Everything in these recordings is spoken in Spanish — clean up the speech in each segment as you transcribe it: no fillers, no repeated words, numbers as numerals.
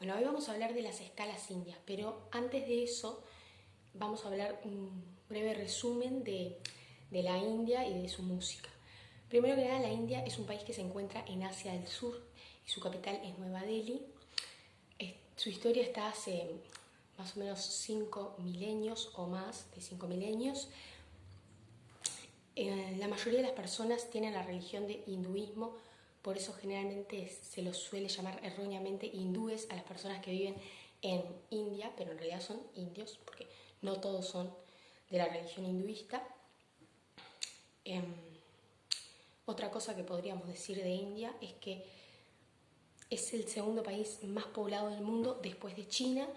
Bueno, hoy vamos a hablar de las escalas indias, pero antes de eso vamos a hablar un breve resumen de la India y de su música. Primero que nada, la India es un país que se encuentra en Asia del Sur y su capital es Nueva Delhi. Su historia está hace más o menos 5 milenios o más de 5 milenios. La mayoría de las personas tienen la religión de hinduismo, por eso generalmente se los suele llamar erróneamente hindúes a las personas que viven en India, pero en realidad son indios, porque no todos son de la religión hinduista. Otra cosa que podríamos decir de India es que es el segundo país más poblado del mundo después de China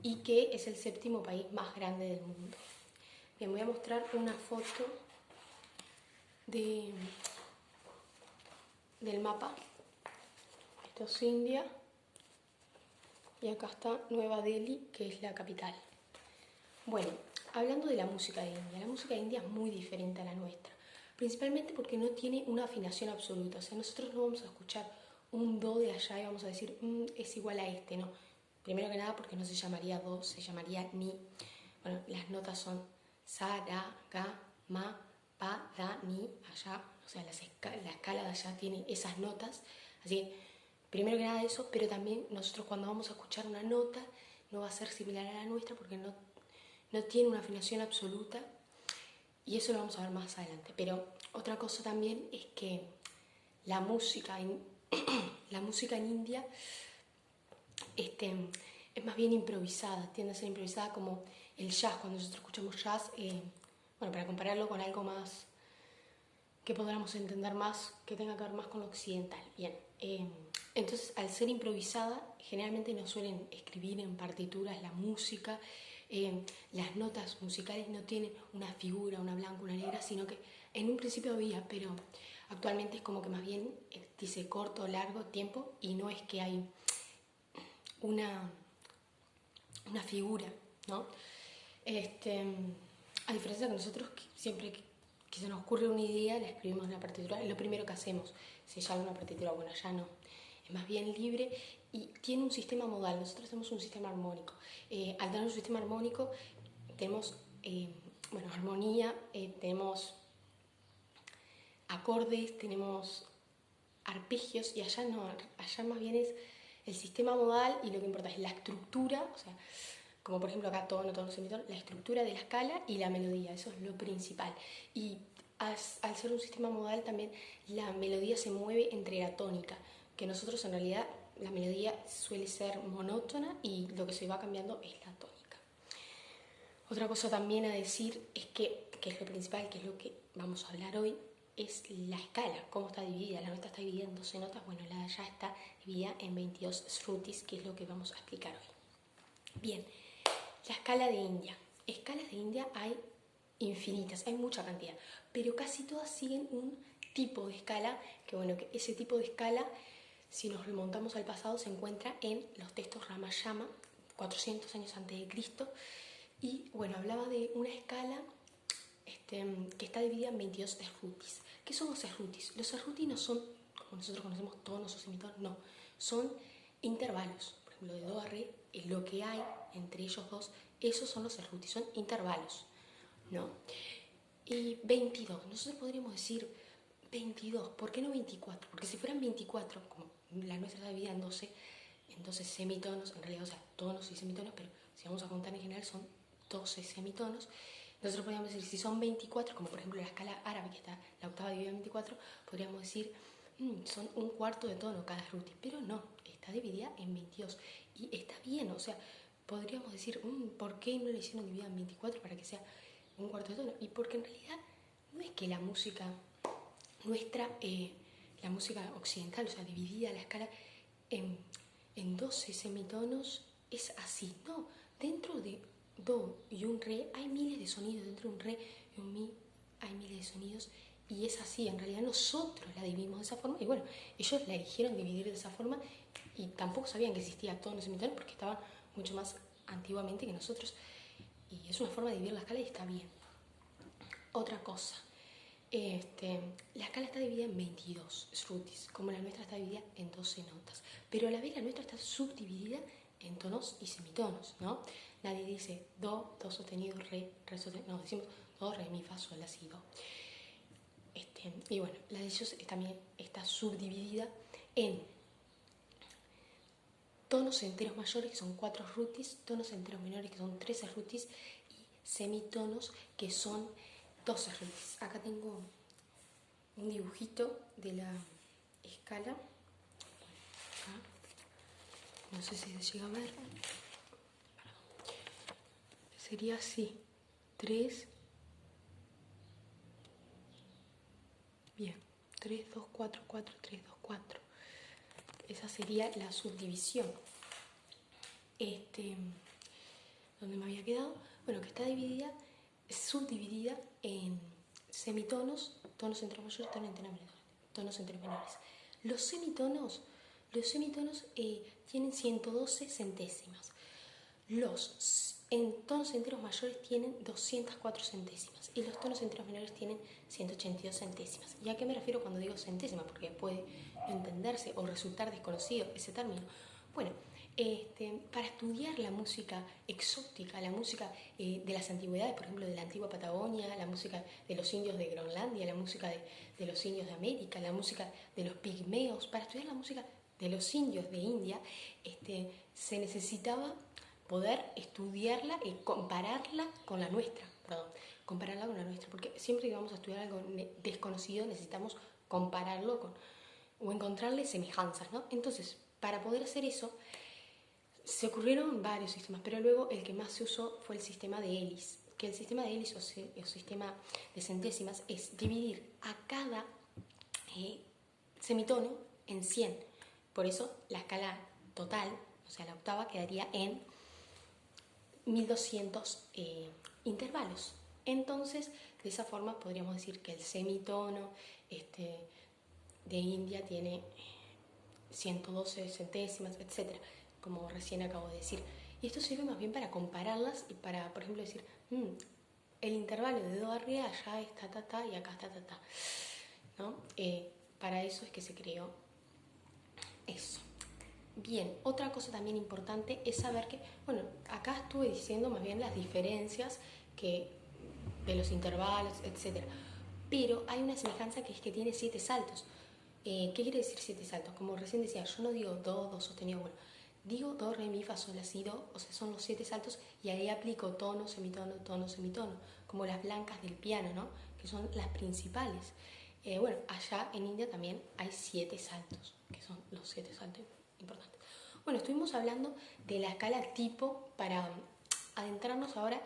y que es el séptimo país más grande del mundo. Bien, voy a mostrar una foto del mapa. Esto es India y acá está Nueva Delhi, que es la capital. Bueno, hablando de la música de India es muy diferente a la nuestra, principalmente porque no tiene una afinación absoluta. O sea, nosotros no vamos a escuchar un do de allá y vamos a decir es igual a este, no. Primero que nada porque no se llamaría do, se llamaría ni. Bueno, las notas son sa, ra, ga, ma, pa, da, ni, allá. O sea, la escala de allá tiene esas notas. Así que, primero que nada eso, pero también nosotros cuando vamos a escuchar una nota no va a ser similar a la nuestra porque no tiene una afinación absoluta, y eso lo vamos a ver más adelante. Pero otra cosa también es que la música en India es más bien improvisada, tiende a ser improvisada como el jazz. Cuando nosotros escuchamos jazz, bueno, para compararlo con algo más que podamos entender más, que tenga que ver más con lo occidental. Bien, entonces al ser improvisada, generalmente no suelen escribir en partituras la música. Las notas musicales no tienen una figura, una blanca, una negra, sino que en un principio había, pero actualmente es como que más bien dice corto, largo, tiempo, y no es que hay una figura, ¿no? A diferencia de que nosotros siempre que se nos ocurre una idea, la escribimos en la partitura, es lo primero que hacemos. Si ya hay una partitura, bueno, ya no. Es más bien libre y tiene un sistema modal. Nosotros tenemos un sistema armónico. Al tener un sistema armónico, tenemos armonía, tenemos acordes, tenemos arpegios, y allá no, allá más bien es el sistema modal, y lo que importa es la estructura, o sea, como por ejemplo acá tono, tono, semitono, la estructura de la escala y la melodía, eso es lo principal. Y al ser un sistema modal también la melodía se mueve entre la tónica, que nosotros en realidad la melodía suele ser monótona y lo que se va cambiando es la tónica. Otra cosa también a decir es que es lo principal, que es lo que vamos a hablar hoy, es la escala, cómo está dividida. La nuestra está dividida en 12 notas, bueno, la de allá está dividida en 22 shrutis, que es lo que vamos a explicar hoy. Bien, la escala de India. Escalas de India hay infinitas, hay mucha cantidad, pero casi todas siguen un tipo de escala, que bueno, que ese tipo de escala, si nos remontamos al pasado, se encuentra en los textos Ramayana, 400 años antes de Cristo, y bueno, hablaba de una escala que está dividida en 22 shrutis. ¿Qué son los shrutis? Los shrutis no son, como nosotros conocemos, tonos o semitonos, no, son intervalos. Por ejemplo, de do a re, lo que hay entre ellos dos, esos son los shrutis, son intervalos, ¿no? Y 22, nosotros podríamos decir 22, ¿por qué no 24? Porque si fueran 24, como la nuestra está dividida en 12 semitonos, en realidad, o sea, tonos y semitonos, pero si vamos a contar en general son 12 semitonos. Nosotros podríamos decir, si son 24, como por ejemplo la escala árabe, que está la octava dividida en 24, podríamos decir, son un cuarto de tono cada shruti, pero no, está dividida en 22 y está bien. O sea, podríamos decir, ¿por qué no le hicieron dividida en 24 para que sea un cuarto de tono? Y porque en realidad no es que la música nuestra, la música occidental, o sea, dividida la escala en 12 semitonos, es así, no, dentro de do y un re hay miles de sonidos, dentro de un re y un mi hay miles de sonidos, y es así. En realidad nosotros la dividimos de esa forma, y bueno, ellos la eligieron dividir de esa forma, y tampoco sabían que existía tono semitono porque estaban mucho más antiguamente que nosotros, y es una forma de dividir la escala y está bien. Otra cosa, la escala está dividida en 22 shrutis, como la nuestra está dividida en 12 notas, pero a la vez la nuestra está subdividida en tonos y semitonos, ¿no? Nadie dice do, do sostenido, re sostenido, no, decimos do, re, mi, fa, sol, la, si, do. Y bueno, la de ellos también está subdividida en tonos enteros mayores, que son 4 rutis, tonos enteros menores, que son 13 rutis, y semitonos, que son 12 rutis. Acá tengo un dibujito de la escala. Acá. No sé si se llega a ver. Sería así. 3. Bien. 3, 2, 4, 4, 3, 2, 4. Esa sería la subdivisión. ¿Dónde me había quedado? Bueno, que está dividida, subdividida en semitonos, tonos enteros mayores, tonos enteros menores. Los semitonos tienen 112 centésimas. Los tonos enteros mayores tienen 204 centésimas y los tonos enteros menores tienen 182 centésimas. ¿Y a qué me refiero cuando digo centésimas? Porque puede no entenderse o resultar desconocido ese término. Bueno, para estudiar la música exótica, la música de las antigüedades, por ejemplo, de la antigua Patagonia, la música de los indios de Groenlandia, la música de los indios de América, la música de los pigmeos, para estudiar la música de los indios de India, se necesitaba poder estudiarla y compararla con la nuestra, porque siempre que vamos a estudiar algo desconocido necesitamos compararlo o encontrarle semejanzas, ¿no? Entonces, para poder hacer eso, se ocurrieron varios sistemas, pero luego el que más se usó fue el sistema de Ellis, que el sistema de Ellis o sistema de centésimas es dividir a cada semitono en 100. Por eso la escala total, o sea, la octava, quedaría en 1200 intervalos. Entonces, de esa forma podríamos decir que el semitono de India tiene 112 centésimas, etc., como recién acabo de decir. Y esto sirve más bien para compararlas y para, por ejemplo, decir, el intervalo de do a re allá es ta, ta, ta, y acá está ta, ta, ¿no? Para eso es que se creó eso. Bien, otra cosa también importante es saber que, bueno, acá estuve diciendo más bien las diferencias de los intervalos, etc. Pero hay una semejanza que es que tiene 7 saltos. ¿Qué quiere decir 7 saltos? Como recién decía, yo no digo do, do sostenido, bueno, digo do, re, mi, fa, sol, la, si, do, o sea, son los 7 saltos y ahí aplico tono, semitono, como las blancas del piano, ¿no? Que son las principales. Bueno, allá en India también hay 7 saltos, que son los 7 saltos importantes. Bueno, estuvimos hablando de la escala tipo para adentrarnos ahora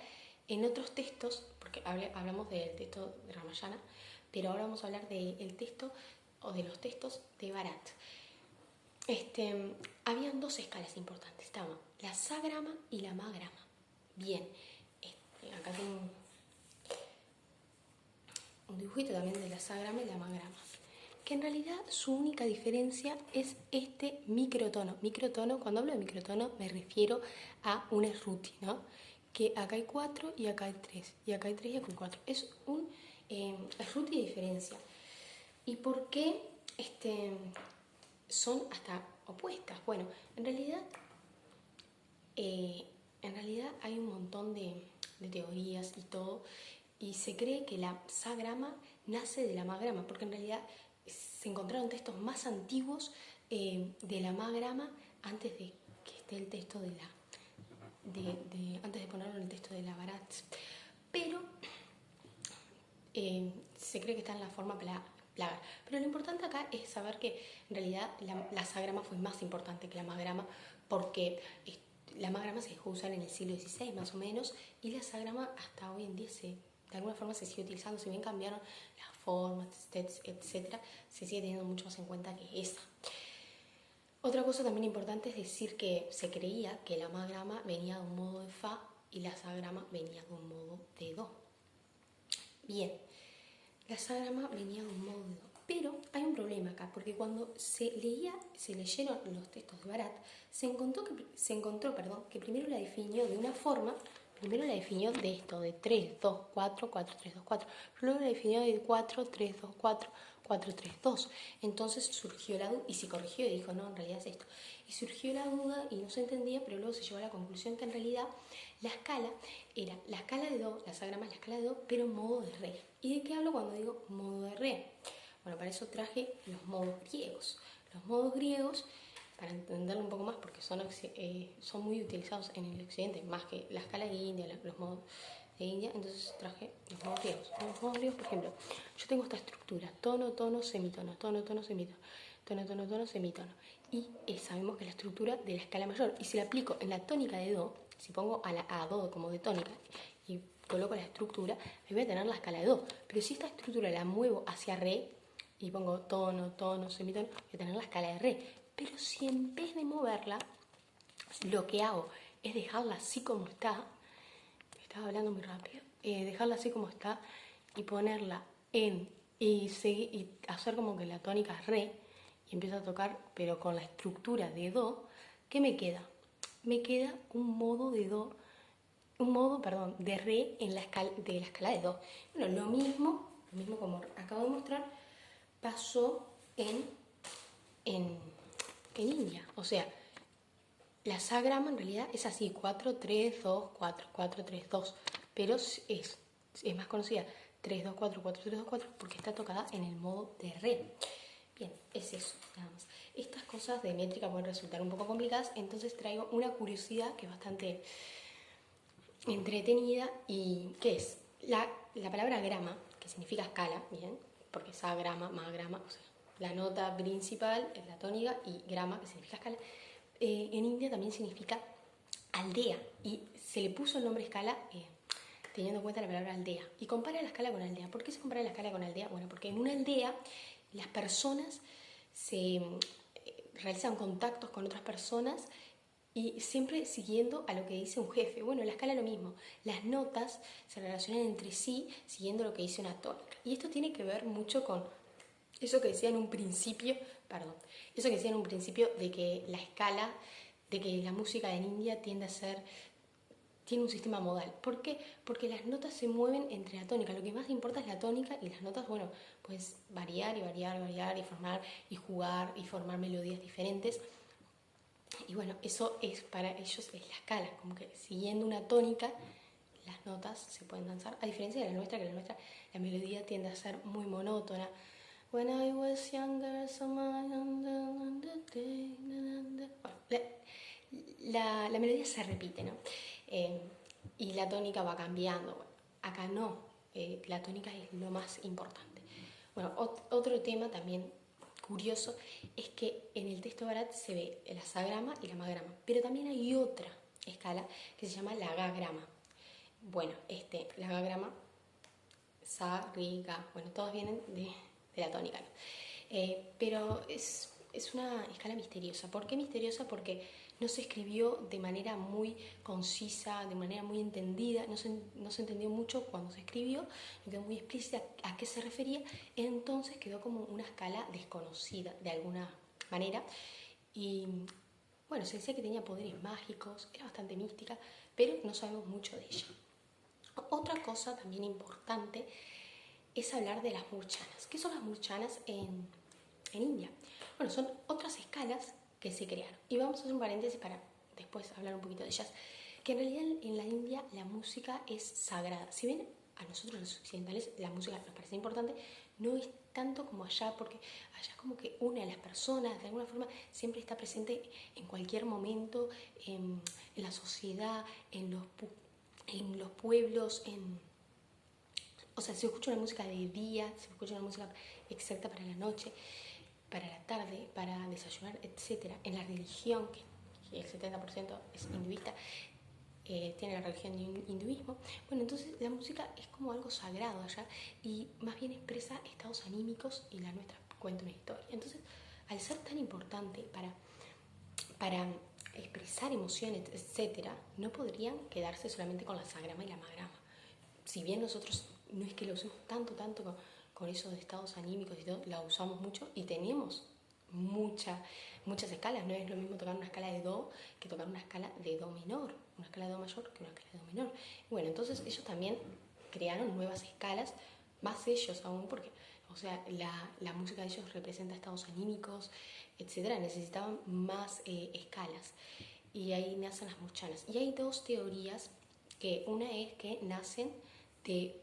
en otros textos, porque hablamos del texto de Ramayana, pero ahora vamos a hablar del texto o de los textos de Bharat. Habían 2 escalas importantes, estaban la sagrama y la magrama. Bien, acá tengo un dibujito también de la sagrama y la magrama, que en realidad su única diferencia es este microtono. Microtono, cuando hablo de microtono me refiero a una ruti, ¿no? Que acá hay 4 y acá hay 3, y acá hay 3 y acá hay 4. Es un ruti de diferencia. ¿Y por qué son hasta opuestas? Bueno, en realidad hay un montón de teorías y todo, y se cree que la sagrama nace de la magrama, porque en realidad se encontraron textos más antiguos de la magrama antes de que esté el texto antes de ponerlo en el texto de la Bharat. Pero se cree que está en la forma plagar. Pero lo importante acá es saber que en realidad la sagrama fue más importante que la magrama, porque la magrama se dejó usar en el siglo XVI más o menos, y la sagrama hasta hoy en día de alguna forma se sigue utilizando. Si bien cambiaron las formas, etc., se sigue teniendo mucho más en cuenta que esa. Otra cosa también importante es decir que se creía que la magrama venía de un modo de fa y la sagrama venía de un modo de do. Bien, la sagrama venía de un modo de do, pero hay un problema acá, porque cuando se leyeron los textos de Bharat, se encontró que primero la definió de una forma. Primero la definió de esto, de 3, 2, 4, 4, 3, 2, 4. Luego la definió de 4, 3, 2, 4, 4, 3, 2. Entonces surgió la duda y se corrigió y dijo, no, en realidad es esto. Y surgió la duda y no se entendía, pero luego se llegó a la conclusión que en realidad la escala era la escala de do, la sagrama es la escala de do, pero en modo de re. ¿Y de qué hablo cuando digo modo de re? Bueno, para eso traje los modos griegos. Los modos griegos, para entenderlo un poco más, porque son muy utilizados en el occidente, más que la escala de India, los modos de India, entonces traje los modos griegos. Los modos griegos, por ejemplo, yo tengo esta estructura, tono, tono, semitono, tono, tono, semitono, tono, tono, tono, semitono. Y sabemos que es la estructura de la escala mayor. Y si la aplico en la tónica de do, si pongo a do como de tónica y coloco la estructura, me voy a tener la escala de do. Pero si esta estructura la muevo hacia re y pongo tono, tono, semitono, voy a tener la escala de re. Pero si en vez de moverla, lo que hago es dejarla así como está, estaba hablando muy rápido, dejarla así como está y ponerla y hacer como que la tónica es re y empiezo a tocar, pero con la estructura de do, ¿qué me queda? Me queda un modo de re en la escala de do. Bueno, lo mismo como acabo de mostrar, pasó en India. O sea, la sagrama en realidad es así, 4, 3, 2, 4, 4, 3, 2. Pero es más conocida 3, 2, 4, 4, 3, 2, 4 porque está tocada en el modo de re. Bien, es eso, nada más. Estas cosas de métrica pueden resultar un poco complicadas, entonces traigo una curiosidad que es bastante entretenida y ¿qué es? La palabra grama, que significa escala, bien, porque sagrama, magrama, o sea, la nota principal es la tónica y grama, que significa escala, en India también significa aldea y se le puso el nombre escala teniendo en cuenta la palabra aldea. Y compara la escala con aldea. ¿Por qué se compara la escala con aldea? Bueno, porque en una aldea las personas se realizan contactos con otras personas y siempre siguiendo a lo que dice un jefe. Bueno, en la escala lo mismo. Las notas se relacionan entre sí siguiendo lo que dice una tónica. Y esto tiene que ver mucho con eso que decía en un principio, de que la escala, de que la música en India tiene un sistema modal. ¿Por qué? Porque las notas se mueven entre la tónica. Lo que más importa es la tónica y las notas, bueno, pues variar y formar y jugar y formar melodías diferentes. Y bueno, eso es para ellos es la escala, como que siguiendo una tónica las notas se pueden danzar, a diferencia de la nuestra, la melodía tiende a ser muy monótona. When I was younger, la melodía se repite, ¿no? Y la tónica va cambiando. Bueno, acá no, la tónica es lo más importante. Bueno, otro tema también curioso es que en el texto Bharat se ve la sagrama y la magrama, pero también hay otra escala que se llama la gagrama. Bueno, la gagrama, sa, ri, ga, bueno, todos vienen de la tónica, ¿no? Pero es una escala misteriosa. ¿Por qué misteriosa? Porque no se escribió de manera muy concisa, de manera muy entendida, no se entendió mucho cuando se escribió, no quedó muy explícita a qué se refería, entonces quedó como una escala desconocida de alguna manera. Y bueno, se decía que tenía poderes mágicos, era bastante mística, pero no sabemos mucho de ella. Otra cosa también importante es hablar de las murchanas. ¿Qué son las murchanas en India? Bueno, son otras escalas que se crearon. Y vamos a hacer un paréntesis para después hablar un poquito de ellas. Que en realidad en la India la música es sagrada. Si bien a nosotros los occidentales la música nos parece importante, no es tanto como allá, porque allá como que une a las personas, de alguna forma siempre está presente en cualquier momento, en la sociedad, en los pueblos, o sea, se escucha una música de día, se escucha una música exacta para la noche, para la tarde, para desayunar, etc. En la religión, que el 70% es hinduista, tiene la religión de hinduismo. Bueno, entonces la música es como algo sagrado allá y más bien expresa estados anímicos y la nuestra cuenta una historia. Entonces, al ser tan importante para expresar emociones, etc., no podrían quedarse solamente con la sagrama y la magrama. Si bien nosotros no es que lo usemos tanto con esos estados anímicos y todo, la usamos mucho y tenemos muchas escalas. No es lo mismo tocar una escala de do que tocar una escala de do menor, una escala de do mayor que una escala de do menor. Bueno, entonces ellos también crearon nuevas escalas, más ellos aún, porque o sea, la música de ellos representa estados anímicos, etcétera, necesitaban más escalas. Y ahí nacen las murchanas. Y hay dos teorías, que una es que nacen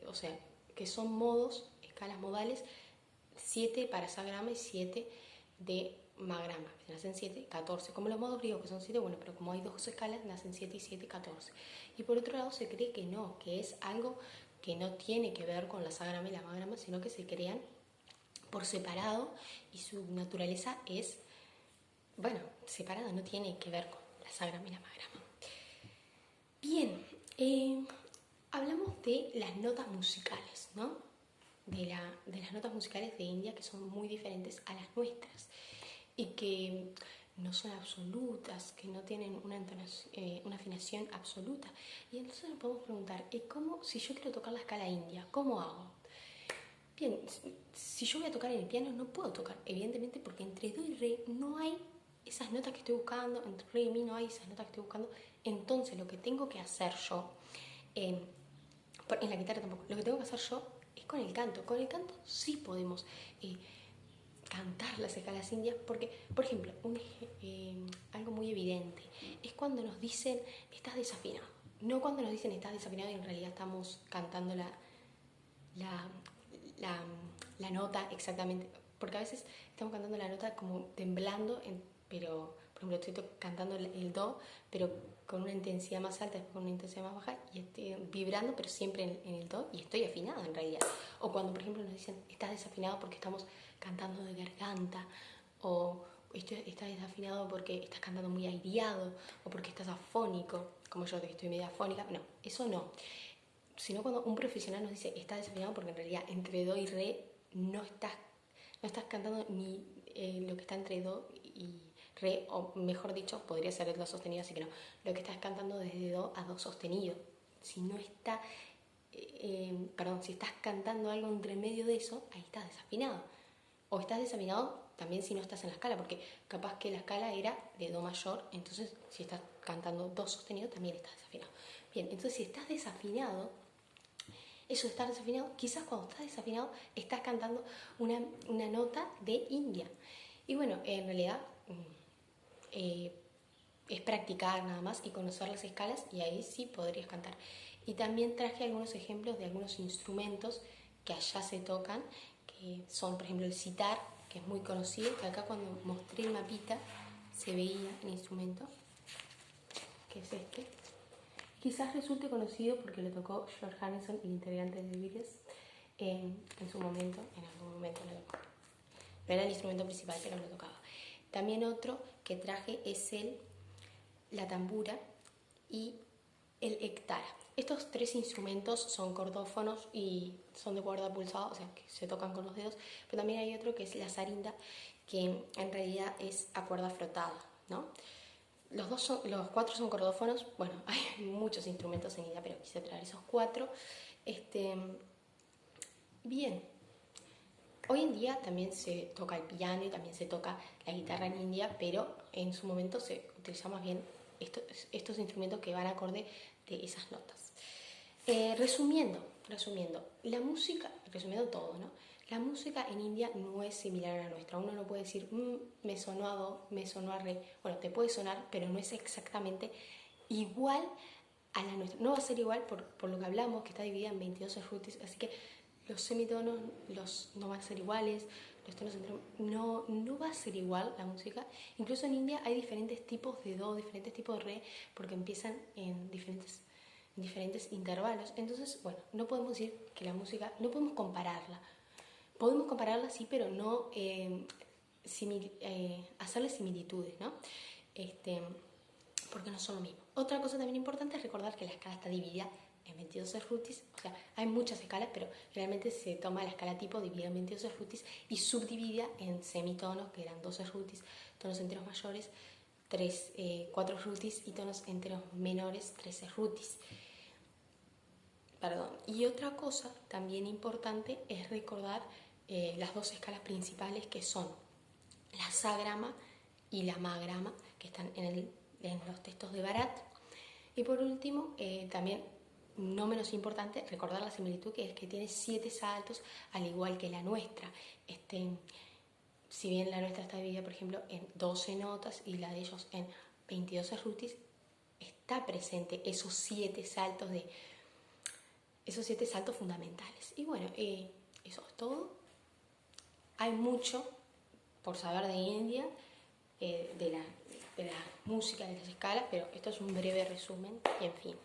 o sea, que son modos, escalas modales, 7 para sagrama y 7 de magrama. Nacen 7, 14. Como los modos griegos que son 7, bueno, pero como hay dos escalas, nacen 7 y 7, 14. Y por otro lado se cree que no, que es algo que no tiene que ver con la sagrama y la magrama, sino que se crean por separado y su naturaleza es, bueno, separada, no tiene que ver con la sagrama y la magrama. Bien, hablamos de las notas musicales, ¿no? De las notas musicales de India, que son muy diferentes a las nuestras y que no son absolutas, que no tienen una afinación absoluta. Y entonces nos podemos preguntar, ¿cómo, si yo quiero tocar la escala india, cómo hago? Bien, si yo voy a tocar en el piano, no puedo tocar, evidentemente, porque entre do y re no hay esas notas que estoy buscando, entre re y mi no hay esas notas que estoy buscando. Entonces lo que tengo que hacer yo, en la guitarra tampoco, lo que tengo que hacer yo es con el canto. Con el canto sí podemos cantar las escalas indias, porque, por ejemplo, algo muy evidente es cuando nos dicen estás desafinado. No cuando nos dicen estás desafinado y en realidad estamos cantando la nota exactamente, porque a veces estamos cantando la nota como temblando, pero por ejemplo estoy cantando el do, pero con una intensidad más alta, con una intensidad más baja, y estoy vibrando, pero siempre en el do, y estoy afinada en realidad. O cuando por ejemplo nos dicen estás desafinado porque estamos cantando de garganta, o estás desafinado porque estás cantando muy aireado, o porque estás afónico, como yo que estoy medio afónica. No, eso no. Sino cuando un profesional nos dice está desafinado porque en realidad entre do y re no estás cantando ni lo que está entre do y re, o mejor dicho, podría ser el do sostenido, así que no, lo que estás cantando desde do a do sostenido. Si no está, si estás cantando algo entre medio de eso, ahí estás desafinado. O estás desafinado también si no estás en la escala, porque capaz que la escala era de do mayor, entonces si estás cantando do sostenido también estás desafinado. Bien, entonces si estás desafinado, eso de estar desafinado, quizás cuando estás desafinado estás cantando una nota de India. Y bueno, en realidad es practicar nada más y conocer las escalas, y ahí sí podrías cantar. Y también traje algunos ejemplos de algunos instrumentos que allá se tocan, que son por ejemplo el sitar, que es muy conocido, que acá cuando mostré el mapita se veía el instrumento, que es este. Quizás resulte conocido porque lo tocó George Harrison, el integrante de The Beatles, en su momento, en algún momento lo tocó. No era el instrumento principal, pero lo tocaba. También otro que traje es la tambura y el ektara. Estos tres instrumentos son cordófonos y son de cuerda pulsada, o sea que se tocan con los dedos, pero también hay otro que es la sarinda, que en realidad es a cuerda frotada, ¿no? Los cuatro son cordófonos. Bueno, hay muchos instrumentos en India, pero quise traer esos cuatro. Bien, hoy en día también se toca el piano y también se toca la guitarra en India, pero en su momento se utiliza más bien estos instrumentos que van acorde de esas notas. Resumiendo, la música, resumiendo todo, ¿no? La música en India no es similar a la nuestra. Uno no puede decir, me sonó a do, me sonó a re. Bueno, te puede sonar, pero no es exactamente igual a la nuestra. No va a ser igual por lo que hablamos, que está dividida en 22 rutis, así que los semitonos no van a ser iguales, los tonos enteros, no va a ser igual la música. Incluso en India hay diferentes tipos de do, diferentes tipos de re, porque empiezan en diferentes intervalos. Entonces, bueno, no podemos decir que la música, no podemos compararla. Podemos compararla, sí, pero no hacerle similitudes, ¿no? Porque no son lo mismo. Otra cosa también importante es recordar que la escala está dividida en 22 rutis, o sea, hay muchas escalas, pero generalmente se toma la escala tipo dividida en 22 rutis y subdividida en semitonos, que eran 12 rutis, tonos enteros mayores, 4 rutis, y tonos enteros menores, 13 rutis. Perdón. Y otra cosa también importante es recordar las dos escalas principales, que son la sagrama y la magrama, que están en los textos de Bharat. Y por último, también no menos importante, recordar la similitud que es que tiene 7 saltos, al igual que la nuestra. Si bien la nuestra está dividida, por ejemplo, en 12 notas y la de ellos en 22 rutis, está presente esos 7 saltos fundamentales. Y bueno, eso es todo. Hay mucho por saber de India, de la música, de las escalas, pero esto es un breve resumen y en fin.